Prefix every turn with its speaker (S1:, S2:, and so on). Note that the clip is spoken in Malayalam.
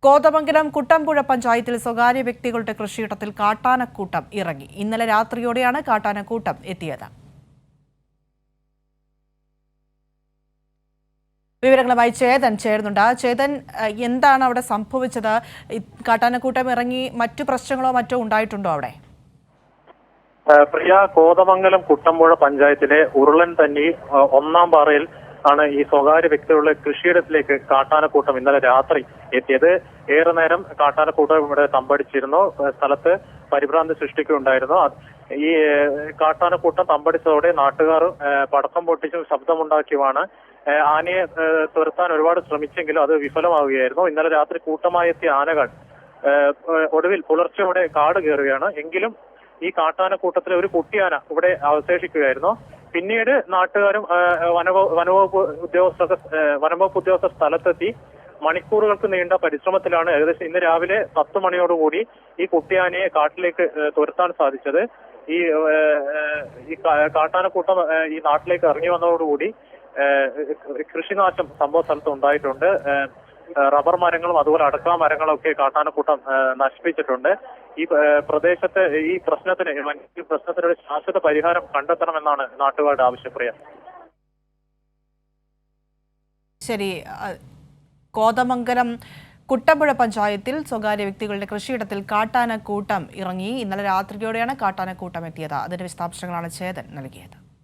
S1: കോതമംഗലം കുട്ടമ്പുഴ പഞ്ചായത്തിൽ സ്വകാര്യ വ്യക്തികളുടെ കൃഷിയിടത്തിൽ കാട്ടാനക്കൂട്ടം ഇറങ്ങി. ഇന്നലെ രാത്രിയോടെയാണ് കാട്ടാനക്കൂട്ടം എത്തിയത്. വിവരങ്ങളുമായി ചേതൻ ചേരുന്നുണ്ട്. ചേതൻ, എന്താണ് അവിടെ സംഭവിച്ചത്? കാട്ടാനക്കൂട്ടം ഇറങ്ങി മറ്റു പ്രശ്നങ്ങളോ മറ്റോ ഉണ്ടായിട്ടുണ്ടോ അവിടെ?
S2: പ്രിയ, കോതമംഗലം കുട്ടമ്പുഴ പഞ്ചായത്തിലെ ഉരുളൻ തന്നി ഒന്നാം പാറയിൽ ആണ് ഈ സ്വകാര്യ വ്യക്തികളുടെ കൃഷിയിടത്തിലേക്ക് കാട്ടാനക്കൂട്ടം ഇന്നലെ രാത്രി എത്തിയത്. ഏറെ നേരം കാട്ടാനക്കൂട്ടം ഇവിടെ തമ്പടിച്ചിരുന്നു. സ്ഥലത്ത് പരിഭ്രാന്തി സൃഷ്ടിക്കുകയുണ്ടായിരുന്നു. ഈ കാട്ടാനക്കൂട്ടം തമ്പടിച്ചതോടെ നാട്ടുകാർ പടക്കം പൊട്ടിച്ചും ശബ്ദമുണ്ടാക്കിയുമാണ് ആനയെ തുരത്താൻ ഒരുപാട് ശ്രമിച്ചെങ്കിലും അത് വിഫലമാവുകയായിരുന്നു. ഇന്നലെ രാത്രി കൂട്ടമായി എത്തിയ ആനകൾ ഒടുവിൽ പുലർച്ചെയോടെ കാട് കയറുകയാണ്. എങ്കിലും ഈ കാട്ടാനക്കൂട്ടത്തിലെ ഒരു കുട്ടിയാന ഇവിടെ അവശേഷിക്കുകയായിരുന്നു. പിന്നീട് നാട്ടുകാരും വനംവകുപ്പ് ഉദ്യോഗസ്ഥർ സ്ഥലത്തെത്തി മണിക്കൂറുകൾക്ക് നീണ്ട പരിശ്രമത്തിലാണ് ഏകദേശം ഇന്ന് രാവിലെ 10 മണിയോടുകൂടി ഈ കുട്ടിയാനയെ കാട്ടിലേക്ക് തുരത്താൻ സാധിച്ചത്. ഈ കാട്ടാനക്കൂട്ടം ഈ നാട്ടിലേക്ക് ഇറങ്ങി വന്നതോടുകൂടി കൃഷിനാശം സംഭവ സ്ഥലത്ത് ഉണ്ടായിട്ടുണ്ട്. റബ്ബർ മരങ്ങളും അതുപോലെ അടക്കാ മരങ്ങളൊക്കെ കാട്ടാനക്കൂട്ടം നശിപ്പിച്ചിട്ടുണ്ട്. ഈ പ്രദേശത്തെ ഈ പ്രശ്നത്തിന് ശാശ്വത പരിഹാരം കണ്ടെത്തണമെന്നാണ് നാട്ടുകാരുടെ ആവശ്യപ്രിയ.
S1: ശരി, കോതമംഗലം കുട്ടമ്പുഴ പഞ്ചായത്തിൽ സ്വകാര്യ വ്യക്തികളുടെ കൃഷിയിടത്തിൽ കാട്ടാനക്കൂട്ടം ഇറങ്ങി. ഇന്നലെ രാത്രിയോടെയാണ് കാട്ടാനക്കൂട്ടം എത്തിയത്. അതിന്റെ വിശദാംശങ്ങളാണ് ചേതൻ നൽകിയത്.